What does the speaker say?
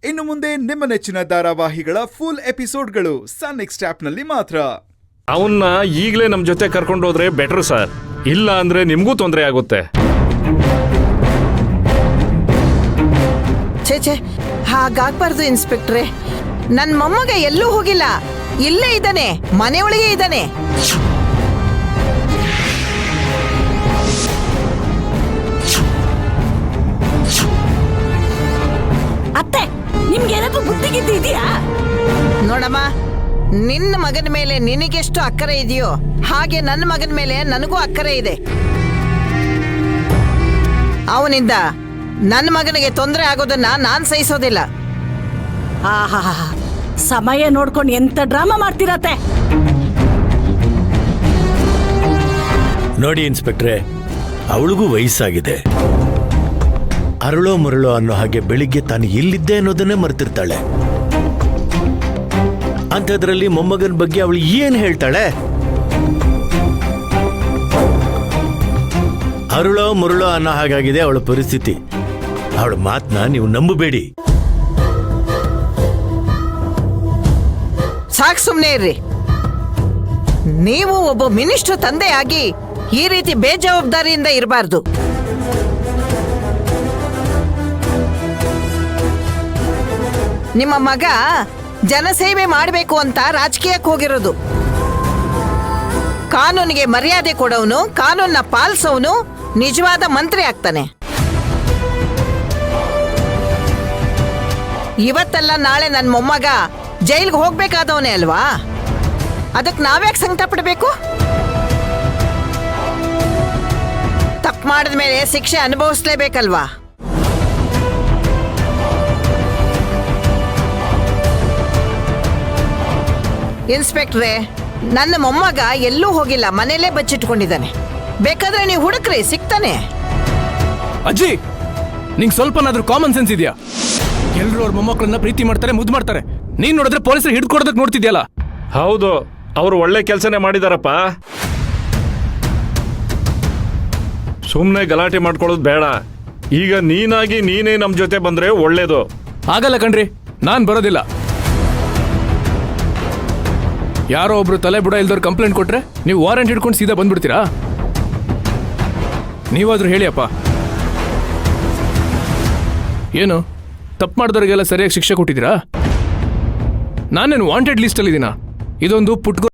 ಇನ್ನು ಮುಂದೆ ನಿಮ್ಮ ನೆಚ್ಚಿನ ಧಾರಾವಾಹಿಗಳ ಫುಲ್ ಎಪಿಸೋಡ್ಗಳು ಸನ್ ನೆಕ್ಸ್ಟ್ ಆಪ್ನಲ್ಲಿ ಮಾತ್ರ. ಅವನ್ನ ಈಗಲೇ ನಮ್ಮ ಜೊತೆ ಕರ್ಕೊಂಡು ಹೋದ್ರೆ ಬೆಟರ್ ಸರ್. ಇಲ್ಲ ಅಂದ್ರೆ ನಿಮ್ಗೂ ತೊಂದರೆ ಆಗುತ್ತೆ. ಛೇ ಹಾಗಾಗ್ಬಾರ್ದು ಇನ್ಸ್ಪೆಕ್ಟ್ರೆ. ನನ್ ಮೊಮ್ಮಗ ಎಲ್ಲೂ ಹೋಗಿಲ್ಲ, ಇಲ್ಲೇ ಇದ್ದಾನೆ, ಮನೆಯೊಳಗೆ ಇದ್ದಾನೆ. ಅತ್ತೆ, ನಿಮ್ಗೇನಾದ್ರೂ ಬುದ್ಧಿಗಿದ್ದು ಇದೆಯಾ? ನೋಡಮ್ಮ, ನಿನ್ನ ಮಗನ ಮೇಲೆ ನಿನಗೆಷ್ಟು ಅಕ್ಕರೆ ಇದೆಯೋ ಹಾಗೆ ನನ್ನ ಮಗನ ಮೇಲೆ ನನಗೂ ಅಕ್ಕರೆ ಇದೆ. ಅವನಿಂದ ನನ್ನ ಮಗನಿಗೆ ತೊಂದರೆ ಆಗೋದನ್ನ ನಾನ್ ಸಹಿಸೋದಿಲ್ಲ. ಆಹಾ, ಸಮಯ ನೋಡ್ಕೊಂಡು ಎಂತ ಡ್ರಾಮಾ ಮಾಡ್ತಿರತ್ತೆ. ನೋಡಿ ಇನ್ಸ್ಪೆಕ್ಟ್ರೆ, ಅವಳಿಗೂ ವಯಸ್ಸಾಗಿದೆ. ಅರಳೋ ಮರಳೋ ಅನ್ನೋ ಹಾಗೆ ಬೆಳಿಗ್ಗೆ ತಾನು ಎಲ್ಲಿದ್ದೆ ಅನ್ನೋದನ್ನೇ ಮರೆತಿರ್ತಾಳೆ. ಅಂಥದ್ರಲ್ಲಿ ಮೊಮ್ಮಗನ ಬಗ್ಗೆ ಅವಳು ಏನ್ ಹೇಳ್ತಾಳೆ? ಅರಳೋ ಮರಳೋ ಅನ್ನೋ ಹಾಗಾಗಿದೆ ಅವಳ ಪರಿಸ್ಥಿತಿ. ಅವಳ ಮಾತನ್ನ ನೀವು ನಂಬಬೇಡಿ. ಸಾಕು, ಸುಮ್ಮನೆ ಇರ್ರಿ. ನೀವು ಒಬ್ಬ ಮಿನಿಸ್ಟರ್ ತಂದೆಯಾಗಿ ಈ ರೀತಿ ಬೇಜವಾಬ್ದಾರಿಯಿಂದ ಇರಬಾರ್ದು. ನಿಮ್ಮ ಮಗ ಜನಸೇವೆ ಮಾಡಬೇಕು ಅಂತ ರಾಜಕೀಯಕ್ಕೆ ಹೋಗಿರೋದು. ಕಾನೂನಿಗೆ ಮರ್ಯಾದೆ ಕೊಡೋನು, ಕಾನೂನನ್ನ ಪಾಲಿಸೋನು ನಿಜವಾದ ಮಂತ್ರಿ ಆಗ್ತಾನೆ. ಇವತ್ತಲ್ಲ ನಾಳೆ ನನ್ನ ಮೊಮ್ಮಗ ಜೈಲ್ಗೆ ಹೋಗ್ಬೇಕಾದವನೇ ಅಲ್ವಾ? ಅದಕ್ಕೆ ನಾವ್ಯಾಕೆ ಸಂಕಟ ಪಡಬೇಕು? ತಪ್ಪು ಮಾಡಿದ ಮೇಲೆ ಶಿಕ್ಷೆ ಅನುಭವಿಸ್ಲೇಬೇಕಲ್ವಾ? ಇನ್ಸ್ಪೆಕ್ಟ್ರೆ, ನನ್ನ ಮೊಮ್ಮಗ ಎಲ್ಲೂ ಹೋಗಿಲ್ಲ, ಮನೇಲೇ ಬಚ್ಚಿಟ್ಕೊಂಡಿದ್ದಾನೆ. ಬೇಕಾದ್ರೆ ನೀವು ಹುಡುಕ್ರಿ, ಸಿಗ್ತಾನೆ. ಅಜ್ಜಿ, ನಿಂಗೆ ಸ್ವಲ್ಪನಾದ್ರೂ ಕಾಮನ್ ಸೆನ್ಸ್ ಇದೆಯಾ? ಎಲ್ರು ಅವ್ರ ಮೊಮ್ಮಕ್ಕಳನ್ನ ಪ್ರೀತಿ ಮಾಡ್ತಾರೆ, ಮುದ್ದು ಮಾಡ್ತಾರೆ. ನೀನ್ ನೋಡಿದ್ರೆ ಪೊಲೀಸರು ಹಿಡ್ಕೊಡೋದಕ್ಕೆ ನೋಡ್ತಿದ್ಯಲ್ಲ. ಹೌದು, ಅವರು ಒಳ್ಳೆ ಕೆಲಸನೇ ಮಾಡಿದಾರಪ್ಪ. ಸುಮ್ಮನೆ ಗಲಾಟೆ ಮಾಡ್ಕೊಳ್ಳೋದು ಬೇಡ. ಈಗ ನೀನಾಗಿ ನೀನೇ ನಮ್ಮ ಜೊತೆ ಬಂದ್ರೆ ಒಳ್ಳೇದು. ಆಗಲ್ಲ ಕಣ್ರಿ, ನಾನ್ ಬರೋದಿಲ್ಲ. ಯಾರೋ ಒಬ್ರು ತಲೆ ಬುಡ ಇಲ್ದವ್ರು ಕಂಪ್ಲೇಂಟ್ ಕೊಟ್ರೆ ನೀವು ವಾರೆಂಟ್ ಹಿಡ್ಕೊಂಡು ಸೀದಾ ಬಂದ್ಬಿಡ್ತೀರಾ? ನೀವಾದ್ರೂ ಹೇಳಿ ಅಪ್ಪ. ಏನು ತಪ್ಪು ಮಾಡಿದವ್ರಿಗೆಲ್ಲ ಸರಿಯಾಗಿ ಶಿಕ್ಷೆ ಕೊಟ್ಟಿದ್ದೀರಾ? ನಾನೇನು ವಾಂಟೆಡ್ ಲಿಸ್ಟಲ್ಲಿದ್ದೀನಾ? ಇದೊಂದು ಪುಟ್ಗೋ